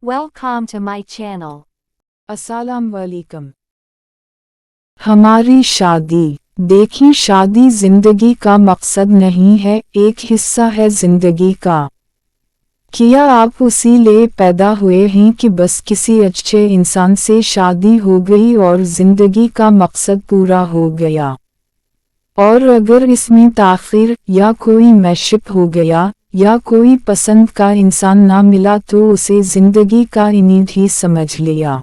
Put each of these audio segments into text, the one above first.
Welcome to my channel. अस्सलाम वालेकुम। हमारी शादी। देखिए, शादी जिंदगी का मकसद नहीं है, एक हिस्सा है जिंदगी का। क्या आप उसी लिए पैदा हुए हैं कि बस किसी अच्छे इंसान से शादी हो गई और जिंदगी का मकसद पूरा हो गया? और अगर इसमें ताख़ीर या कोई मैशिप हो गया या कोई पसंद का इंसान ना मिला तो उसे जिंदगी का इनिड ही समझ लिया,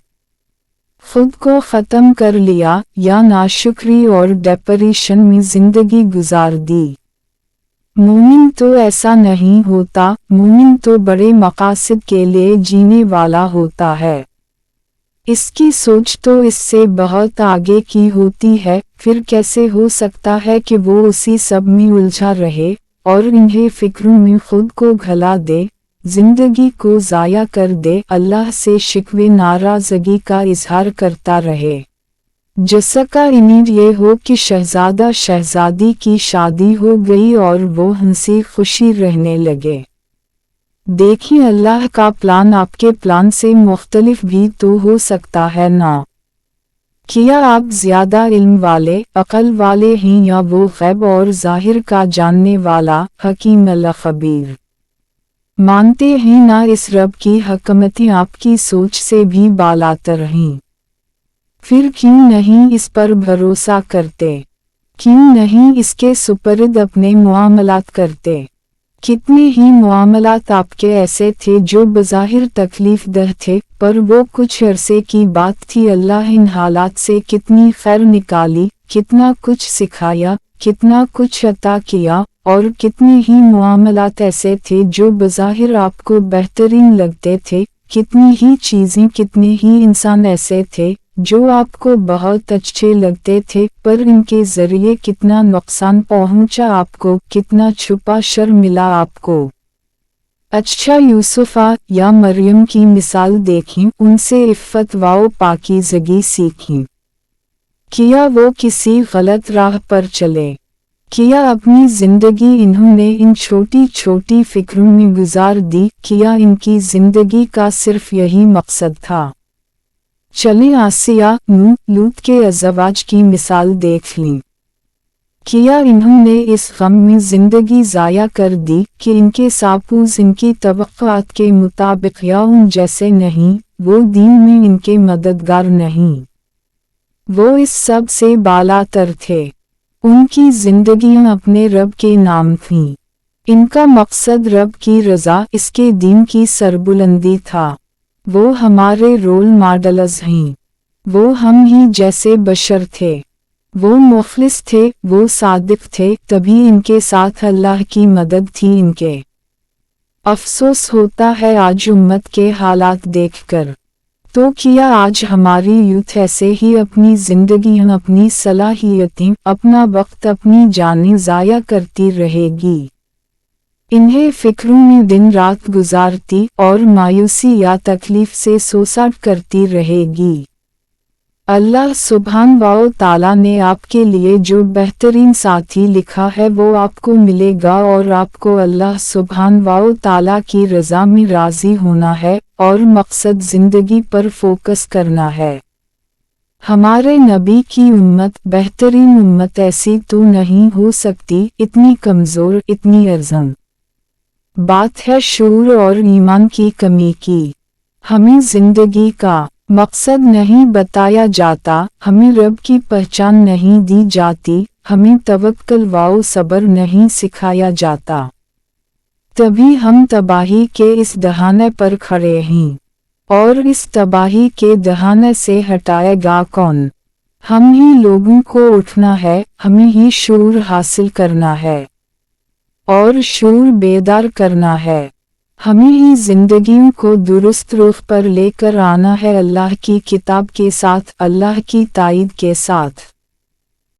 खुद को ख़त्म कर लिया या नाशुक्री और डिप्रेशन में जिंदगी गुजार दी। मोमिन तो ऐसा नहीं होता, मोमिन तो बड़े मकासद के लिए जीने वाला होता है। इसकी सोच तो इससे बहुत आगे की होती है, फिर कैसे हो सकता है कि वो उसी सब में उलझा रहे और इन्हें फिक्रों में खुद को घला दे, जिंदगी को ज़ाया कर दे, अल्लाह से शिकवे नाराज़गी का इजहार करता रहे। जिसका इनिड ये हो कि शहजादा शहजादी की शादी हो गई और वो हंसी खुशी रहने लगे। देखिए, अल्लाह का प्लान आपके प्लान से मुख्तलिफ भी तो हो सकता है ना। क्या आप ज़्यादा इल्म वाले, अक़ल वाले हैं या वो गैब और ज़ाहिर का जानने वाला हकीम अल खबीर? मानते हैं ना इस रब की हकमतें आपकी सोच से भी बालातर हैं? फिर क्यों नहीं इस पर भरोसा करते? क्यों नहीं इसके सुपरद अपने मुआमलात करते? कितने ही मुआमलात आपके ऐसे थे जो बज़ाहिर तकलीफ दह थे, पर वो कुछ अरसे की बात थी। अल्लाह इन हालात से कितनी खैर निकाली, कितना कुछ सिखाया, कितना कुछ अता किया, और कितने ही मुआमलात ऐसे थे जो बज़ाहिर आपको बेहतरीन लगते थे, कितनी ही चीज़ें, कितने ही इंसान ऐसे थे जो आपको बहुत अच्छे लगते थे, पर इनके ज़रिए कितना नुकसान पहुंचा आपको, कितना छुपा शर मिला आपको। अच्छा, यूसुफ़ा या मरियम की मिसाल देखें, उनसे इफ़्फ़त व पाकीज़गी सीखें। क्या वो किसी गलत राह पर चले? क्या अपनी ज़िंदगी इन्होंने इन छोटी छोटी फ़िक्रों में गुजार दी? क्या इनकी ज़िंदगी का सिर्फ़ यही मकसद था? चलें आसिया, नूह, लूत के अज़वाज की मिसाल देख लें। क्या इन्होंने इस गम में ज़िंदगी ज़ाया कर दी कि इनके सापूज़ इनकी तवक्कुआत के मुताबिक या उन जैसे नहीं, वो दीन में इनके मददगार नहीं, वो इस सब से बालातर थे। उनकी ज़िंदगियाँ अपने रब के नाम थीं। इनका मकसद रब की रज़ा, इसके दीन की सरबुलंदी था। वो हमारे रोल मॉडल्स हैं। वो हम ही जैसे बशर थे। वो मुखलिस थे, वो सादिक थे, तभी इनके साथ अल्लाह की मदद थी इनके। अफसोस होता है आज उम्मत के हालात देखकर। तो क्या आज हमारी यूथ ऐसे ही अपनी ज़िंदगियाँ, अपनी सलाहियतें, अपना वक्त, अपनी जानें ज़ाया करती रहेगी? इन्हें फिक्रों में दिन रात गुजारती और मायूसी या तकलीफ से सोसाट करती रहेगी। अल्लाह सुब्हान व ताला ने आपके लिए जो बेहतरीन साथी लिखा है वो आपको मिलेगा, और आपको अल्लाह सुब्हान व ताला की रज़ा में राज़ी होना है और मकसद ज़िंदगी पर फोकस करना है। हमारे नबी की उम्मत, बेहतरीन उम्मत ऐसी तो नहीं हो सकती, इतनी कमज़ोर, इतनी अर्ज़न। बात है शूर और ईमान की कमी की। हमें ज़िंदगी का मकसद नहीं बताया जाता, हमें रब की पहचान नहीं दी जाती, हमें तवक्कुल व सब्र नहीं सिखाया जाता। तभी हम तबाही के इस दहाने पर खड़े हैं। और इस तबाही के दहाने से हटाएगा कौन? हम ही लोगों को उठना है, हमें ही शूर हासिल करना है और शूर बेदार करना है। हमें ही जिंदगियों को दुरुस्त रुख पर लेकर आना है, अल्लाह की किताब के साथ, अल्लाह की ताईद के साथ।